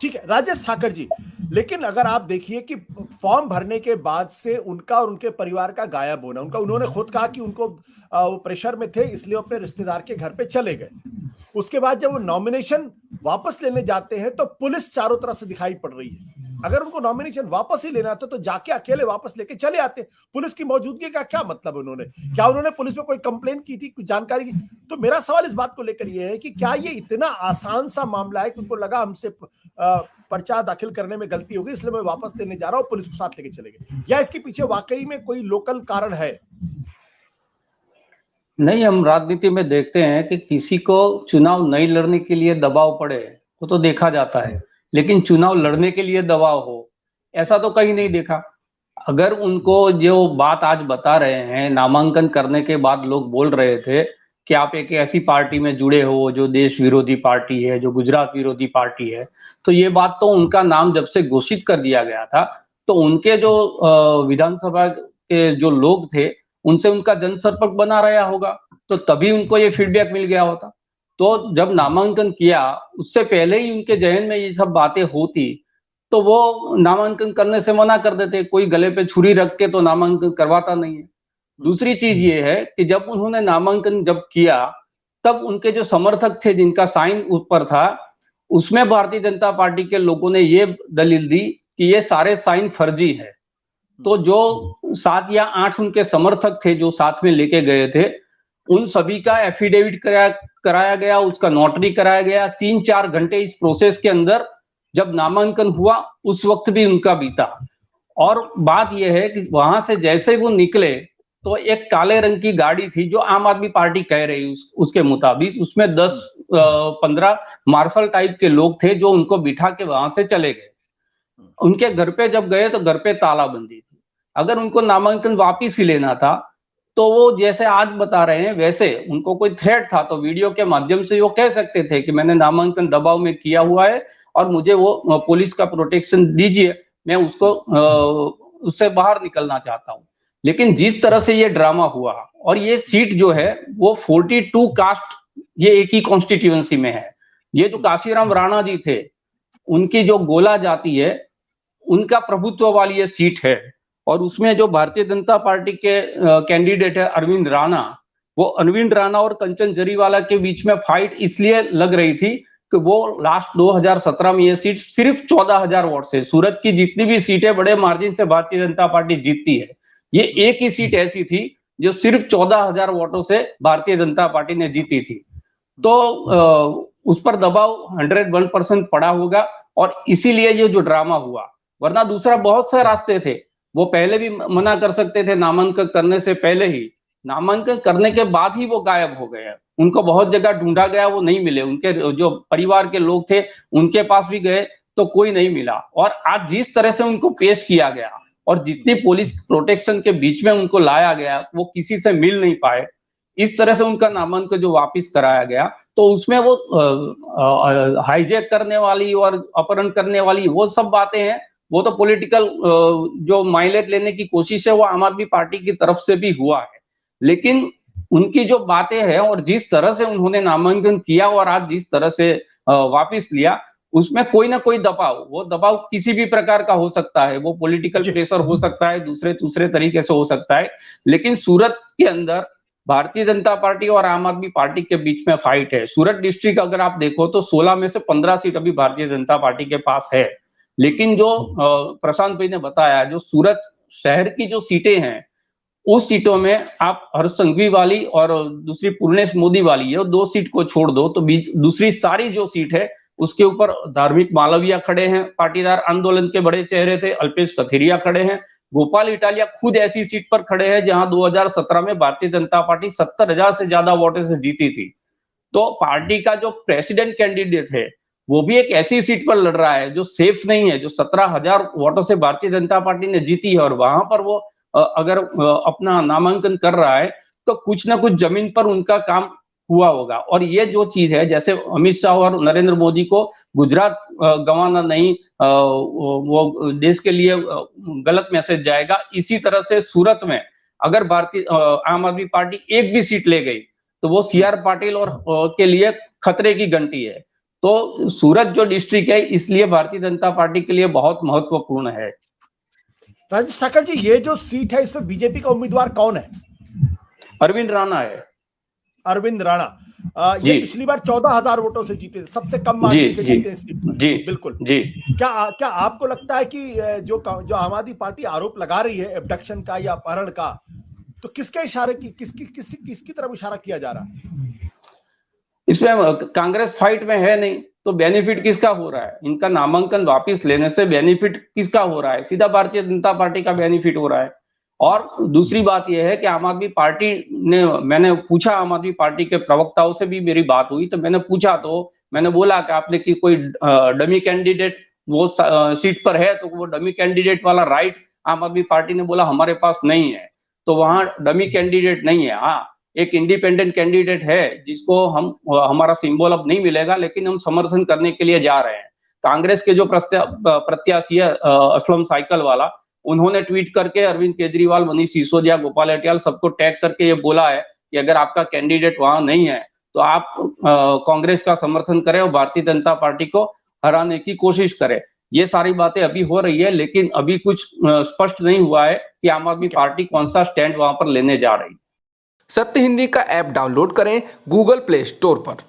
ठीक है राजेश ठाकर जी, लेकिन अगर आप देखिए कि फॉर्म भरने के बाद से उनका और उनके परिवार का गायब होना, उन्होंने खुद कहा कि उनको वो प्रेशर में थे इसलिए अपने रिश्तेदार के घर पे चले गए। उसके बाद जब वो नॉमिनेशन वापस लेने जाते हैं तो पुलिस चारों तरफ से दिखाई पड़ रही है। अगर उनको नॉमिनेशन वापस ही लेना था तो जाके अकेले वापस लेके चले आते। पुलिस की मौजूदगी का क्या मतलब उन्होंने, क्या उन्होंने पुलिस में कोई कंप्लेन की थी, कुछ जानकारी की? तो मेरा सवाल इस बात को लेकर यह है कि क्या ये इतना आसान सा मामला है कि उनको लगा हमसे पर्चा दाखिल करने में गलती होगी इसलिए मैं वापस लेने जा रहा हूं, पुलिस को साथ लेके चले गए, या इसके पीछे वाकई में कोई लोकल कारण है? नहीं, हम राजनीति में देखते हैं कि किसी को चुनाव नहीं लड़ने के लिए दबाव पड़े वो तो देखा जाता है, लेकिन चुनाव लड़ने के लिए दबाव हो ऐसा तो कहीं नहीं देखा। अगर उनको जो बात आज बता रहे हैं, नामांकन करने के बाद लोग बोल रहे थे कि आप एक ऐसी पार्टी में जुड़े हो जो देश विरोधी पार्टी है, जो गुजरात विरोधी पार्टी है, तो ये बात तो उनका नाम जब से घोषित कर दिया गया था तो उनके जो विधानसभा के जो लोग थे उनसे उनका जनसंपर्क बना रहा होगा, तो तभी उनको ये फीडबैक मिल गया होता। तो जब नामांकन किया उससे पहले ही उनके जहन में ये सब बातें होती तो वो नामांकन करने से मना कर देते, कोई गले पे छुरी रख के तो नामांकन करवाता नहीं है। दूसरी चीज ये है कि जब उन्होंने नामांकन जब किया तब उनके जो समर्थक थे जिनका साइन ऊपर था उसमें भारतीय जनता पार्टी के लोगों ने ये दलील दी कि ये सारे साइन फर्जी है। तो जो 7 या 8 उनके समर्थक थे जो साथ में लेके गए थे उन सभी का एफिडेविट कराया गया, उसका नोटरी कराया गया। 3-4 घंटे इस प्रोसेस के अंदर जब नामांकन हुआ उस वक्त भी उनका बीता। और बात यह है कि वहां से जैसे वो निकले तो एक काले रंग की गाड़ी थी जो आम आदमी पार्टी कह रही उसके मुताबिक, उसमें 10-15 मार्शल टाइप के लोग थे जो उनको बिठा के वहां से चले गए। उनके घर पे जब गए तो घर पे तालाबंदी थी। अगर उनको नामांकन वापिस ही लेना था तो वो जैसे आज बता रहे हैं वैसे उनको कोई थ्रेट था तो वीडियो के माध्यम से वो कह सकते थे कि मैंने नामांकन दबाव में किया हुआ है और मुझे वो पुलिस का प्रोटेक्शन दीजिए, मैं उसको उससे बाहर निकलना चाहता हूं। लेकिन जिस तरह से ये ड्रामा हुआ और ये सीट जो है वो 42 कास्ट ये एक ही कॉन्स्टिट्यूएंसी में है। ये जो काशीराम राणा जी थे उनकी जो गोला जाती है उनका प्रभुत्व वाली ये सीट है और उसमें जो भारतीय जनता पार्टी के कैंडिडेट है अरविंद राणा, वो अरविंद राणा और कंचन जरीवाला के बीच में फाइट इसलिए लग रही थी कि वो लास्ट 2017 में ये सीट सिर्फ 14,000 वोट से, सूरत की जितनी भी सीटें बड़े मार्जिन से भारतीय जनता पार्टी जीतती है, ये एक ही सीट ऐसी थी जो सिर्फ 14,000 वोटों से भारतीय जनता पार्टी ने जीती थी। तो उस पर दबाव 101% पड़ा होगा और इसीलिए ये जो ड्रामा हुआ। वरना दूसरा बहुत से रास्ते थे, वो पहले भी मना कर सकते थे, नामांकन करने से पहले ही। नामांकन करने के बाद ही वो गायब हो गए। उनको बहुत जगह ढूंढा गया, वो नहीं मिले। उनके जो परिवार के लोग थे उनके पास भी गए तो कोई नहीं मिला। और आज जिस तरह से उनको पेश किया गया और जितनी पुलिस प्रोटेक्शन के बीच में उनको लाया गया वो किसी से मिल नहीं पाए, इस तरह से उनका नामांकन जो वापिस कराया गया तो उसमें वो हाईजैक करने वाली और अपहरण करने वाली वो सब बातें हैं। वो तो पॉलिटिकल जो माइलेज लेने की कोशिश है वो आम आदमी पार्टी की तरफ से भी हुआ है। लेकिन उनकी जो बातें हैं और जिस तरह से उन्होंने नामांकन किया और आज जिस तरह से वापिस लिया, उसमें कोई ना कोई दबाव, वो दबाव किसी भी प्रकार का हो सकता है। वो पॉलिटिकल प्रेशर हो सकता है, दूसरे तरीके से हो सकता है। लेकिन सूरत के अंदर भारतीय जनता पार्टी और आम आदमी पार्टी के बीच में फाइट है। सूरत डिस्ट्रिक्ट अगर आप देखो तो 16 में से 15 सीट अभी भारतीय जनता पार्टी के पास है। लेकिन जो प्रशांत भाई ने बताया, जो सूरत शहर की जो सीटें हैं उस सीटों में आप हर्ष संघवी वाली और दूसरी पूर्णेश मोदी वाली है, 2 सीट को छोड़ दो तो दूसरी सारी जो सीट है उसके ऊपर धार्मिक मालविया खड़े हैं, पाटीदार आंदोलन के बड़े चेहरे थे, अल्पेश कथीरिया खड़े हैं, गोपाल इटालिया खुद ऐसी सीट पर खड़े हैं जहां 2017 में भारतीय जनता पार्टी 70,000 से ज्यादा वोटों से जीती थी। तो पार्टी का जो प्रेसिडेंट कैंडिडेट है वो भी एक ऐसी सीट पर लड़ रहा है जो सेफ नहीं है, जो 17,000 वोटों से भारतीय जनता पार्टी ने जीती है। और वहां पर वो अगर अपना नामांकन कर रहा है तो कुछ ना कुछ जमीन पर उनका काम हुआ होगा। और ये जो चीज है, जैसे अमित शाह और नरेंद्र मोदी को गुजरात गंवाना नहीं, वो देश के लिए गलत मैसेज जाएगा, इसी तरह से सूरत में अगर भारतीय आम आदमी पार्टी एक भी सीट ले गई तो वो CR पाटिल और के लिए खतरे की घंटी है। तो सूरत जो डिस्ट्रिक्ट है इसलिए भारतीय जनता पार्टी के लिए बहुत महत्वपूर्ण है। राजेश ठाकर जी, ये जो सीट है इसमें बीजेपी का उम्मीदवार कौन है? अरविंद राणा है। अरविंद राणा। ये पिछली बार 14,000 वोटों से जीते, सबसे कम मार्जिन से जीते सीट। जी बिल्कुल जी। क्या आपको लगता है कि जो आम आदमी पार्टी आरोप लगा रही है एब्डक्शन का या अपहरण का, तो किसके इशारे की किसकी तरफ इशारा किया जा रहा है? इसमें कांग्रेस फाइट में है नहीं, तो बेनिफिट किसका हो रहा है? इनका नामांकन वापस लेने से बेनिफिट किसका हो रहा है? सीधा भारतीय जनता पार्टी का बेनिफिट हो रहा है। और दूसरी बात यह है कि आम आदमी पार्टी ने, मैंने पूछा आम आदमी पार्टी के प्रवक्ताओं से भी मेरी बात हुई, तो मैंने पूछा तो मैंने बोला कि आपने कि कोई डमी कैंडिडेट वो सीट पर है, तो वो डमी कैंडिडेट वाला राइट आम आदमी पार्टी ने बोला हमारे पास नहीं है, तो वहां डमी कैंडिडेट नहीं है। हाँ, एक इंडिपेंडेंट कैंडिडेट है जिसको हमारा सिंबल अब नहीं मिलेगा, लेकिन हम समर्थन करने के लिए जा रहे हैं। कांग्रेस के जो प्रत्याशी है असलम साइकिल वाला, उन्होंने ट्वीट करके अरविंद केजरीवाल, मनीष सिसोदिया, गोपाल अटियाल सबको टैग करके ये बोला है कि अगर आपका कैंडिडेट वहां नहीं है तो आप कांग्रेस का समर्थन करें और भारतीय जनता पार्टी को हराने की कोशिश करें। ये सारी बातें अभी हो रही है, लेकिन अभी कुछ स्पष्ट नहीं हुआ है कि आम आदमी पार्टी कौन सा स्टैंड वहां पर लेने जा रही है। सत्य हिंदी का ऐप डाउनलोड करें गूगल प्ले स्टोर पर।